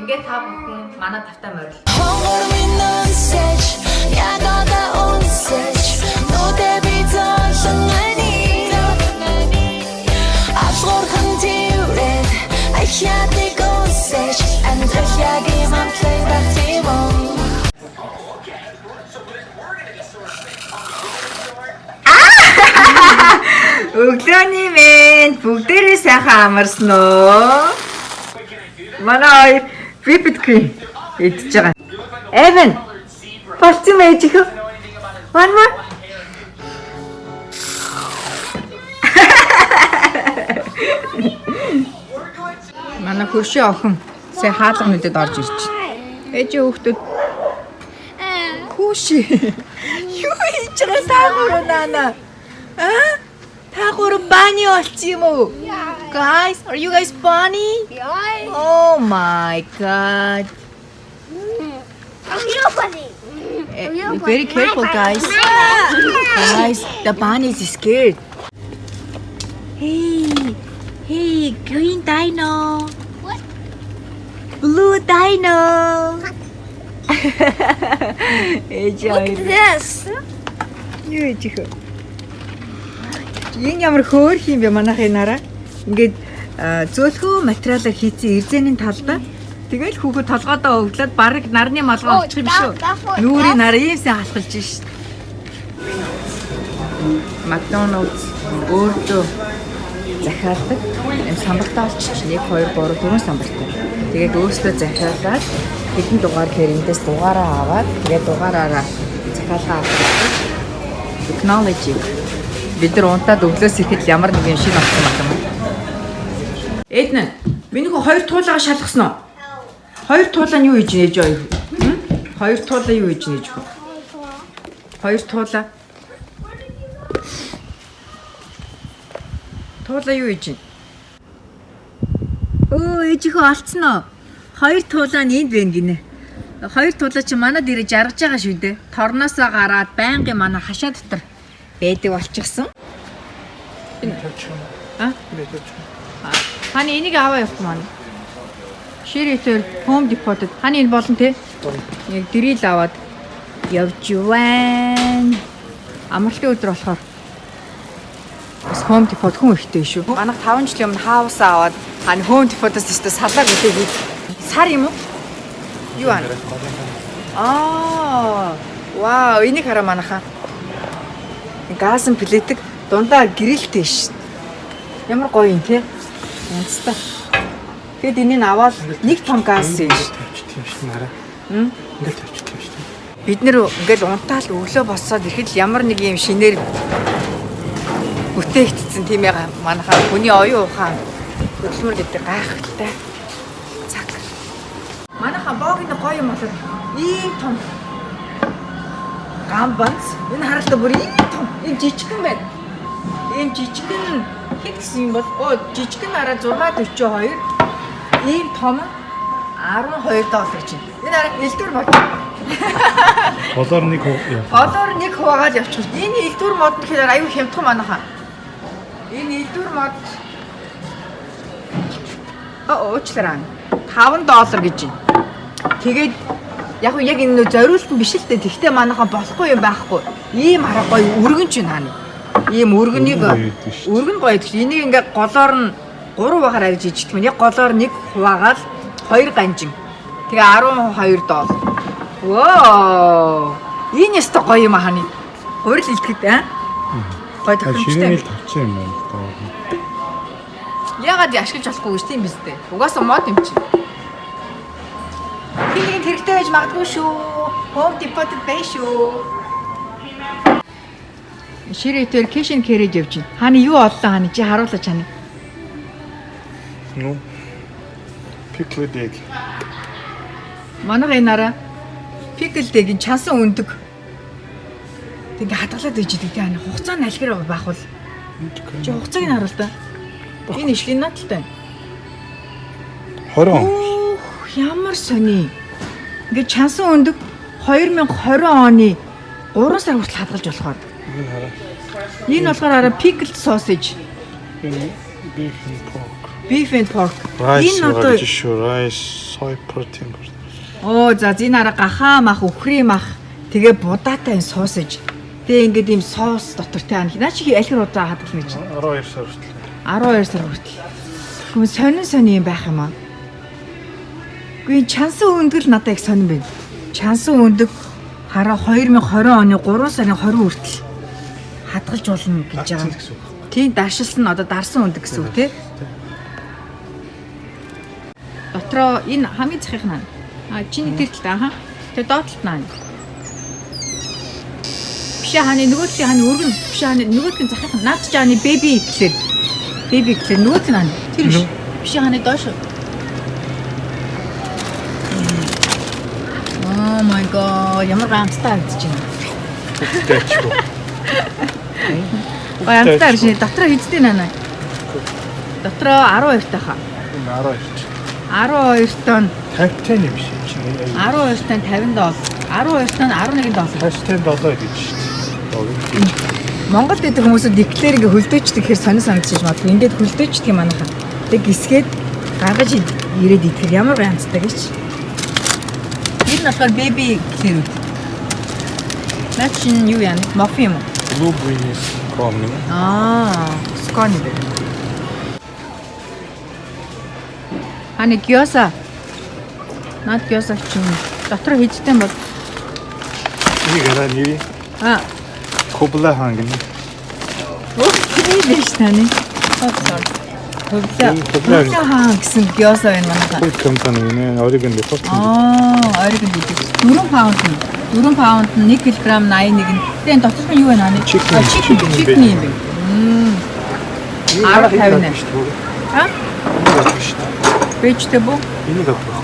Ингээд та бүхэн манай тавтай морил. Өглөөний мэнд бүгдээрээ сайхан амарсан уу? Манай whipped cream идчихэж байгаа. Evan, болцсон байж их. One more. Манай хөршөө охин сая хаалга нүдэд орж ирж байна. Ээж хүүхдүүд. Хөөшөө. Юу хийж байгаа таагур нана? Тагур бани болчих юм уу? Guys, are you guys funny? Yeah. Oh my god. I'm real funny. Very careful, guys. Guys, the bunny is scared. Hey, green dino. What? Blue dino. Look at this. Юу гэж их. Энэ ямар хөөх юм бэ манайх энараа. Ингээд зөөлхөө материалаар хийсэн эрзэний талбай. Тэгэл хүүхэд толгоодоо өглөөд бараг нарны малгай олчих юм шүү. Нүрийн нар иймсэн халахлж шít. McDonald's өөртөө захиалдаг. Эм самбартаа олчих 1 2 3 4 самбартай. Тэгээд өөртөө захиалаад хэдэн дугаар гэрэндээс дугаараа аваад тэгээд дугаараараа захиалгаа авдаг. Technology. Бид нар унтаад өглөөс ирэхэд ямар нэгэн шиг авсан юм. Эднэ, миний хөө хоёр туулаа шалгасан уу? Хоёр туулаа нь юу хийж нээж вэ? Хоёр туулаа юу хийж нээж вэ? Хоёр туулаа. Туулаа юу хийж вэ? Ээжихөө алдсан уу? Хоёр туулаа нь энд байна гинэ. Хоёр туулаа чи манад ирээ жаргаж байгаа шүү дээ. Торноосоо гараад байнгын манай хашаа дотор байдаг болчихсон. Хани энийг аваа явах маань. Ширэтэр Home Depot-д хани энэ болон те. Яг дрил аваад явж байна. Амралтын өдөр болохоор бас Home Depot хүн ихтэй шүү. Манайх 5 жилийн өмнө хаус аваад хани Home Depot-оос тест салаа гэдэг. Сар юм уу? Юу аа? Вау, энийг хараа манайхаа. Газын плетик дундаа гэрэлтэй ш. Ямар гоё юм те. Үнэстэй. Тэгэд энийг аваад нэг том газ юм ш. Тавьчих юм ш нараа. Ингээд тавьчих юм ш. Бид нэр ингээд унтаал өглөө босоод ирэхэд ямар нэг юм шинээр бүтээгдсэн тийм яга манайхаа хүний оюун ухаан хөдөлмөр гэдэг гайхалтай. Цаг. Манайхаа боогийн гоё юм болоод ийм том гамбанц энэ харалтаа бүр ийм том ийм жижигхэн байна. Ийм жижигхэн хэд гэсэн юм бол жижигхэн араа 642 ийм том $12 чинь. Энэ араа элдвэр мод. Болоор нэг хөө. Болоор нэг хуваагаад явчих. Энэ элдвэр мод гэхээр аюу хямдхан манайхаа. Энэ элдвэр мод уучлаарай. $5 гэж байна. Тэгээд яг энэ зориулт нь биш л дээ. Тэгтээ манайхаа болохгүй юм байхгүй. Ийм хараа гоё өргөн ч байна. Ийм өргөнийг өргөн гоё гэж. Энийг ингээ голоор нь 3 багаар арьж ижигдэх юм. Яг голоор нэг хуваагаад 2 ганжин. Тэгээ $12. Воо! Энэ яста гоё юм хааны. Хурил илтгэд аа. Гоё тохиромжтой. Ширээ тавьчих юм байна. Яагаад ашиглаж болохгүй гэж тийм биз дээ. Угаасаа мод юм чинь. Хинэг хэрэгтэй байж магадгүй шүү. Home Depot бай шүү. Ширэтээр кэшн кэрэж явж байна. Хааны юу оллоо хааны чи харуулаач хааны. Ну. Pickled egg. Манайх энараа pickled egg-ийн чансан өндөг. Ингээ хадгалаад ижиж дээ хааны хугацаа нь алхираа байх бол. Чи хугацааг нь харуул та. Энэ ишлийн ноттой. 20. Ямар сони. Ингээ чансан өндөг 2020 оны 3 сар хүртэл хадгалж болохоор. Энэ хараа. Энэ болохоор араа pickled sausage. Энэ beef and pork. Beef and pork. Энэ Энэ одоо rice high protein. Оо за энэ арга гахаа мах, үхрийн мах, тэгээ будаатай суусаж. Тэгээ ингээд ийм соус дотортой ань. Наа чи аль хэр удаа хадгална гэж. 12 сар хүртэл. 12 сар хүртэл. Гэхдээ сонин юм байх юм аа. Гэхдээ чансан өндгөл надад их сонин байна. Чансан өндөг хараа 2020 оны 3 сарын 20 хүртэл хадгалж болно гэж байгаа. Тийм даршилсан одоо дарсан өндөг гэсэн үг тий. Дотроо энэ хамгийн захих наа. Чиний тэр талд аа. Тэгээ доод талд наа. Биш хааны нөгөө талын хааны өргөн биш хааны нөгөөдгийн захих наад чи хааны беби гэхлээр нөгөөд нь хааны. Тэр биш. Биш хааны доош. Oh my god, ямар гамцтайагдаж байна. Гамцтай шээ дотроо хийдтэй наа. Дотроо 12 тахаа. 12 тонн 50 юм шиг чи. 12 тонн 50 доллар. 12 тонн 11 доллар. 50 доллар гэж шүү дээ. Монголд идэх хүмүүсүүд эклэр ингээ хөлдөөчдөг гэхээр сонир санагдчих магадгүй. Ингээд хөлдөөчдөг юм анаха. Тэг гисгээд гаргаж ирээд идэхээр ямар гамцтай гэж. Энэ нь болохоор baby эклэр үү. Наа чин юу яа? Мофи юм уу? Blue Breeze комни. Скони бэ. Ани гёса. Наад гёса чин дотор хийжтэй бол. Игара нэр. Кобла хангын. Оо биш таны. Кобла хаан гэсэн гёса байна манайха. Бұл компани нэ Oregon дэхот. Oregon дэхот. 4 паунд нь 1 кг 81 нь. Тэгээ дотор нь юу байна ани? Chicken юм бэ. 10-50. Ха? Vegetable. Энийг авах.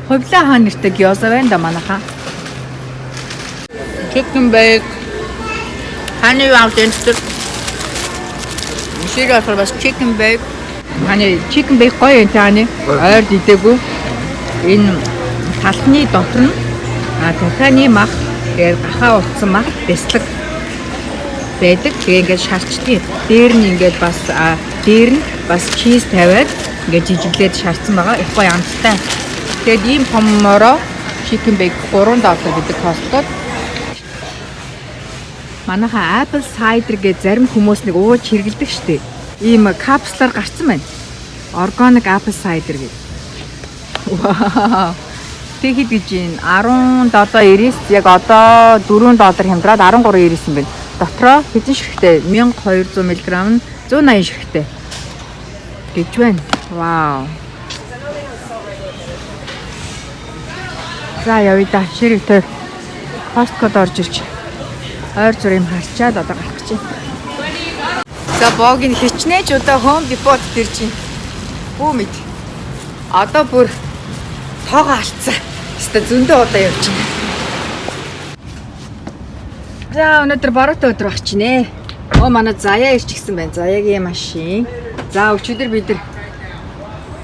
Ховла хаан нэртэй гёса байна да манайха. Chicken bake. Ханы авт энэ Мишига фарбас chicken bake. Ханы chicken bake гоё юм тааны. Ойр дидэггүй. Энэ талхны дотор нь дахианы мах, тэгээд гахаа утсан мах, бяцлаг байдаг. Тэгээ ингээд шарчдгийг. Дээр нь ингээд бас чиз тавиад ингээд жижиглээд шарцсан байгаа. Их гоё амттай. Тэгээд ийм том мороо chicken bake 3 доллар гэдэг костлоод манайха apple cider гэж зарим хүмүүс нэг ууж хэргэлдэг штеп. Ийм капслаар гарцсан байна. Organic apple cider гэж. Вау. Тэгэхэд гэж энэ 17.90 яг одоо 4 доллар хямдраад 13.90 юм байна. Дотроо хэзээ ширхтэй 1200 мг нь 180 ширхтэй. Гэж байна. Вау. За явъя да. Ширхэг төр. Costco-д орж ирч. Ойр зүр юм харчаад одоо гарах гэж байна. За богийн хичнээн ч одоо Home Depot дээр чинь. Бүү мэд. Одоо бүр тоогоо алдсан. Хэвээ зөндөө удаа явж байна. За өнөөдөр бороотой өдөр баг чинь ээ. Манай Заяа ирч гисэн байна. Заяагийн машин. За өчигдөр бид нар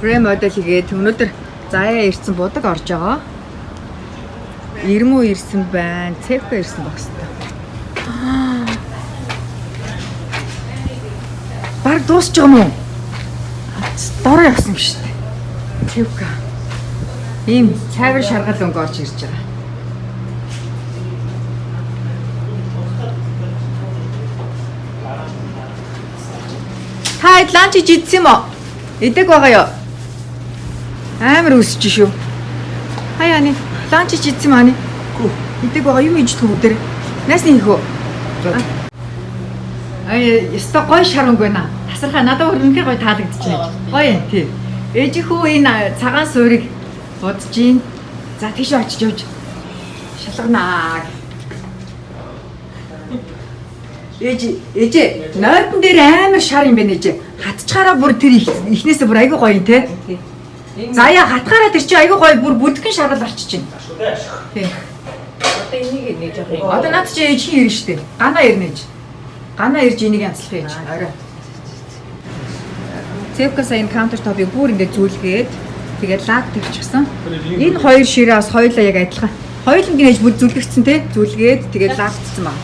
ремодел хийгээд өнөөдөр Заяа ирсэн будаг орж байгаа. Ирмүү ирсэн байна. Цэвхэ ирсэн багстай. Баг дуусч байгаа мó? Дороо явсан юм шүү дээ. Цэвхэ. Ийм цайвар шаргал өнгө орж ирж байгаа. Та ланч идсэн юм уу? Идэг байгаа юу? Амар үсэж шүү. Хаяаны ланч идсэн мааны. Идэг байгаа юм иждэг өдөр. Наасны их үү? Яста гой шарунг байна. Тасархаа надад үнэхээр гой таалагдчихна. Гоё юм тий. Ээжихүү энэ цагаан суурийг бодож гин. За тийш очиж явж шалганаа. Ээжээ нойртон дээр амар шар юм байна ээжээ. Хатчгаараа бүр тэр ихнээсээ бүр айгүй гоё юм те. Заяа хатгаараа тэр чи айгүй гоё бүр бүдгэн шаргал арчиж байна. Тий. Одоо энийг нэг жоох юм. Одоо над чи ээж хин ирнэ штэ. Ганаа ирнэ ээж. Ганаа ирж энийг янзлах ээж. Орой. Цэвкаса энэ каунтер топыг бүр ингээд зүлгээд тэгээд лаг тавьчихсан. Энэ хоёр ширээ бас хоёулаа яг адилхан. Хоёуланг нээж бүр зүлгэрсэн те. Зүлгээд тэгээд лагцсан баг.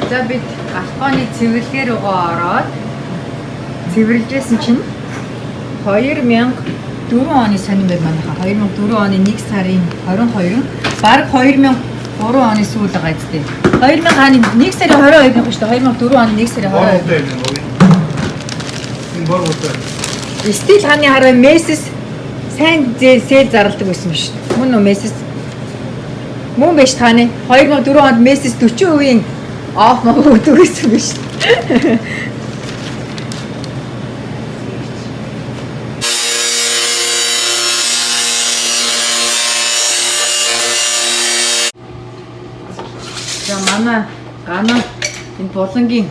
За бид галхооны цэвэрлэгээр руугаа ороод цэвэрлжсэн чинь 2004 оны сонирмор манайха 2004 оны 1 сарын 22 баг 2003 оны сүүл байгаа зү. 2000 оны 1 сарын 22 гэх шүү дээ. 2004 оны 1 сарын 22. Энэ бор утаа. Стил хааны хараа мессес сайн сэл зарладаг байсан биш. Мөн үү мессес мөн биш тааны 2004 онд мессес 40% оф мөн өгдөг байсан биш. За манай гана энэ булангийн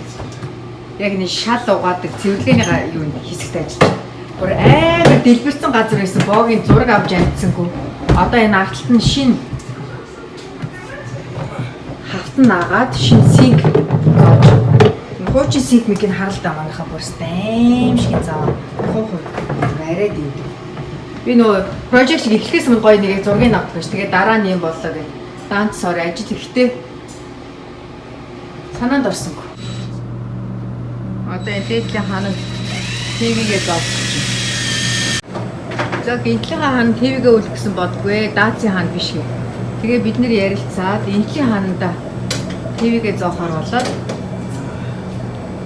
яг нэг шал угаадаг цэвэрлэгийн юу хэсэгт ажиллаж. Гур амар дэлбэрсэн газар байсан боогийн зураг авч амжсангүй. Одоо энэ агталт нь шин хавтан наагаад шин синк зооч. Энэ хуучин синк мийг нь харалтаа манайхаа бүрс аимшиг заа. Хоо арай дий. Би нөө project эхлэхээс өмнө гоё нэг зургийг авах гэж. Тэгээ дараа нь юм боллоо гэж. Данц сор ажил ихтэй санаанд орсонгүй. Одоо энэ дээдлийн ханаг ТV-гээ зоолчих. За гинтлийн хаан ТV-гээ үлгэсэн бодгүй, даацын хаан биш гээ. Тэгээ бид нэр ярилцаад энтлийн хаананда ТV-гээ зоохоор болоод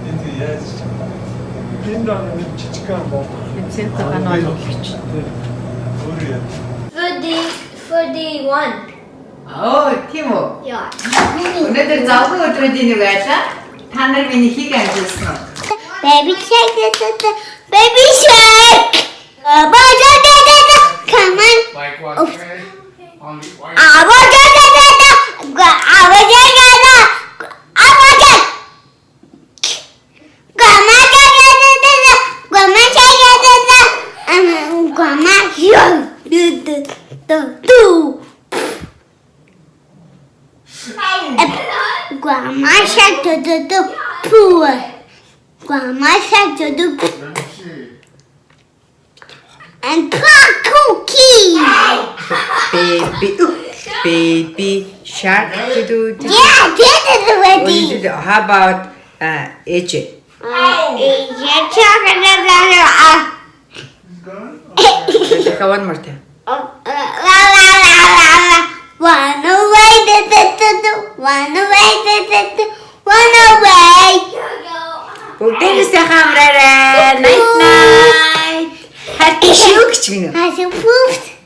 Энэ яаж энэ дан жижигхан боо. энэ центр ганаа өгч. Өөрөө. 41. Оо, тийм үү? Yeah. Өнөөдөр завгүй өдрүүдийн нэг байлаа. Та нар миний хийг амжилсан уу? Baby shark, baby shark. Come on. Like what? Only white. Grandma shark do poo. Grandma shark do and pop cookie. Baby shark do. Yeah, this is ready. How about AJ? One more time. One away, one away, one away. Бүгдээс хамраарай. Night night. Happy show гэж гинэ. Has you pooped?